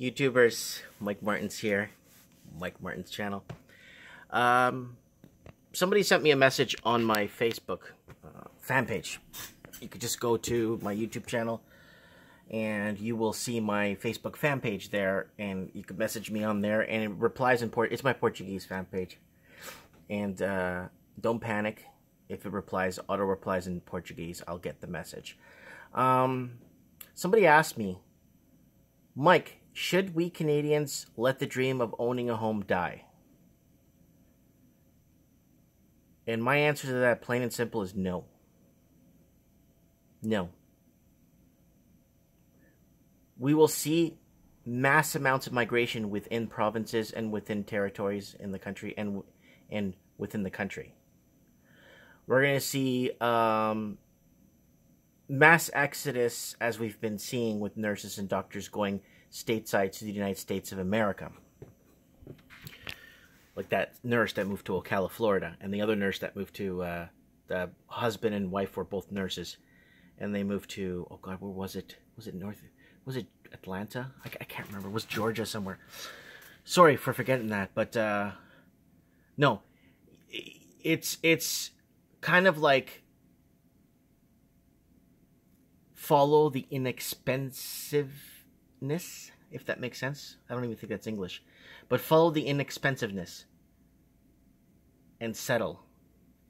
YouTubers, Mike Martin's here, Mike Martin's channel. Somebody sent me a message on my Facebook fan page. You could just go to my YouTube channel and you will see my Facebook fan page there, and you could message me on there, and it replies in it's my Portuguese fan page. And don't panic if it auto replies in Portuguese. I'll get the message. Somebody asked me, Mike, should we Canadians let the dream of owning a home die? And my answer to that, plain and simple, is no. No. We will see mass amounts of migration within provinces and within territories in the country and within the country. We're going to see mass exodus, as we've been seeing with nurses and doctors going stateside to the United States of America. Like that nurse that moved to Ocala, Florida, and the other nurse that moved to, the husband and wife were both nurses, and they moved to, oh God, where was it? Was it was it Atlanta? I can't remember. It was Georgia somewhere. Sorry for forgetting that, but no. It's kind of like follow the inexpensiveness, if that makes sense. I don't even think that's English. But follow the inexpensiveness and settle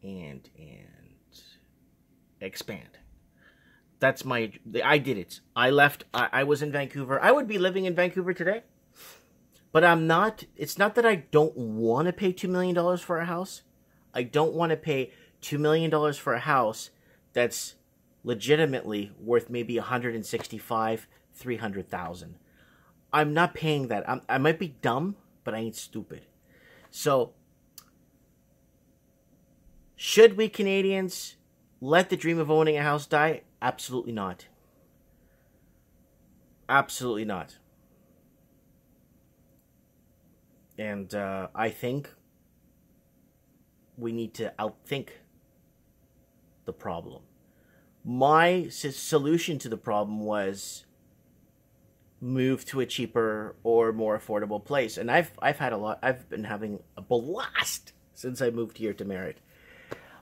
and expand. That's I did it. I left. I was in Vancouver. I would be living in Vancouver today. But I'm not. It's not that I don't want to pay $2 million for a house. I don't want to pay $2 million for a house that's legitimately worth maybe $165,000, $300,000. I'm not paying that. I might be dumb, but I ain't stupid. So, should we Canadians let the dream of owning a house die? Absolutely not. Absolutely not. And I think we need to outthink the problem. My solution to the problem was move to a cheaper or more affordable place. And I've been having a blast since I moved here to Merritt.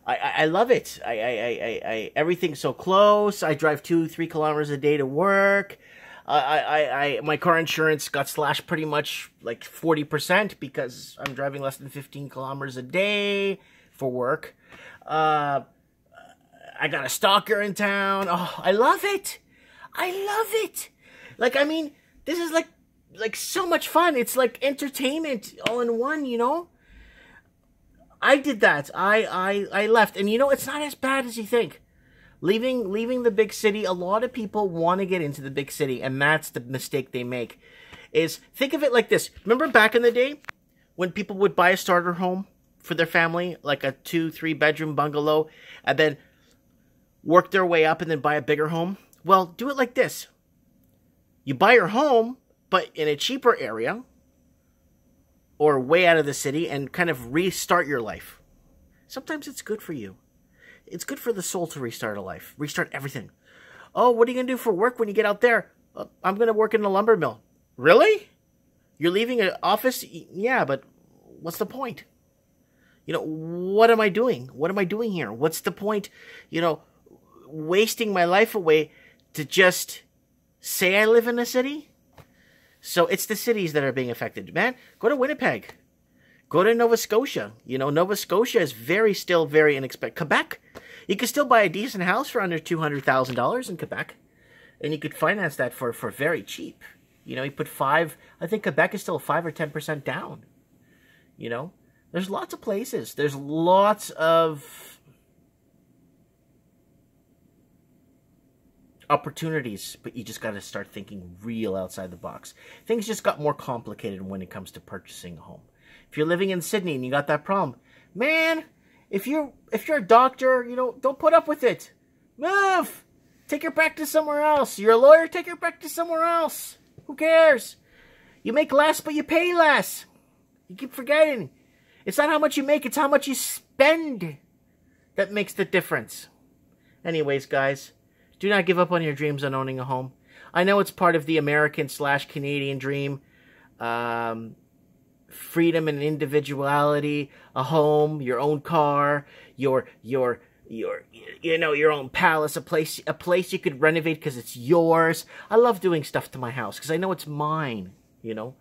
I love it. Everything's so close. I drive 2-3 kilometers a day to work. My car insurance got slashed pretty much like 40% because I'm driving less than 15 kilometers a day for work. I got a stalker in town. Oh, I love it. I love it. Like, I mean, this is like so much fun. It's like entertainment all in one, you know? I did that. I left. And you know, it's not as bad as you think. Leaving the big city, a lot of people want to get into the big city, and that's the mistake they make. Is think of it like this. Remember back in the day when people would buy a starter home for their family, like a 2-3 bedroom bungalow, and then work their way up and then buy a bigger home? Well, do it like this. You buy your home, but in a cheaper area or way out of the city, and kind of restart your life. Sometimes it's good for you. It's good for the soul to restart a life. Restart everything. Oh, what are you going to do for work when you get out there? I'm going to work in a lumber mill. Really? You're leaving an office? Yeah, but what's the point? You know, what am I doing? What am I doing here? What's the point? You know, wasting my life away to just say I live in a city? So it's the cities that are being affected. Man, go to Winnipeg. Go to Nova Scotia. You know, Nova Scotia is still very inexpensive. Quebec, you can still buy a decent house for under $200,000 in Quebec. And you could finance that for very cheap. You know, you put I think Quebec is still 5 or 10% down. You know, there's lots of places. There's lots of opportunities, but you just got to start thinking real outside the box. Things just got more complicated when it comes to purchasing a home. If you're living in Sydney and you got that problem, man, if you're a doctor, you know, don't put up with it. Move. Take your practice somewhere else. You're a lawyer, take your practice somewhere else. Who cares? You make less, but you pay less. You keep forgetting. It's not how much you make, it's how much you spend that makes the difference. Anyways, guys, do not give up on your dreams on owning a home. I know it's part of the American/Canadian dream. Freedom and individuality, a home, your own car, your own palace, a place you could renovate because it's yours. I love doing stuff to my house because I know it's mine, you know.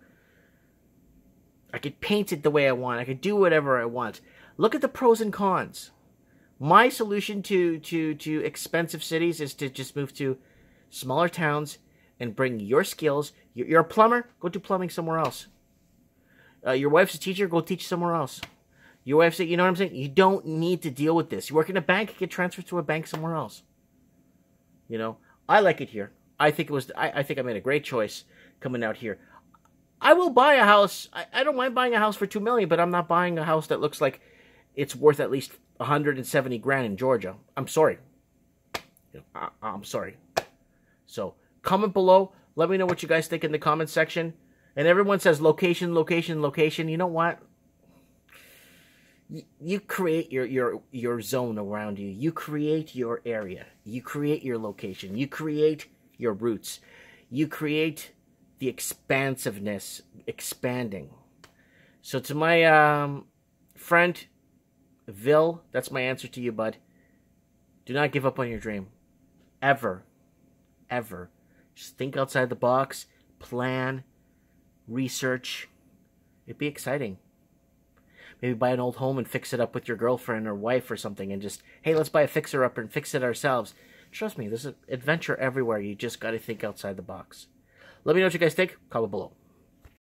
I could paint it the way I want. I could do whatever I want. Look at the pros and cons. My solution to expensive cities is to just move to smaller towns and bring your skills. You're a plumber, go do plumbing somewhere else. Your wife's a teacher, go teach somewhere else. Your wife's, you know what I'm saying? You don't need to deal with this. You work in a bank, get transferred to a bank somewhere else. You know, I like it here. I think I made a great choice coming out here. I will buy a house. I don't mind buying a house for $2 million, but I'm not buying a house that looks like it's worth at least $170,000 in Georgia. I'm sorry. I'm sorry. So comment below. Let me know what you guys think in the comment section. And everyone says location, location, location. You know what? You create your zone around you. You create your area. You create your location. You create your roots. You create the expansiveness, expanding. So to my friend, Vil, that's my answer to you, bud. Do not give up on your dream. Ever. Ever. Just think outside the box. Plan. Research. It'd be exciting. Maybe buy an old home and fix it up with your girlfriend or wife or something and just, hey, let's buy a fixer-upper and fix it ourselves. Trust me, there's an adventure everywhere. You just got to think outside the box. Let me know what you guys think. Comment below.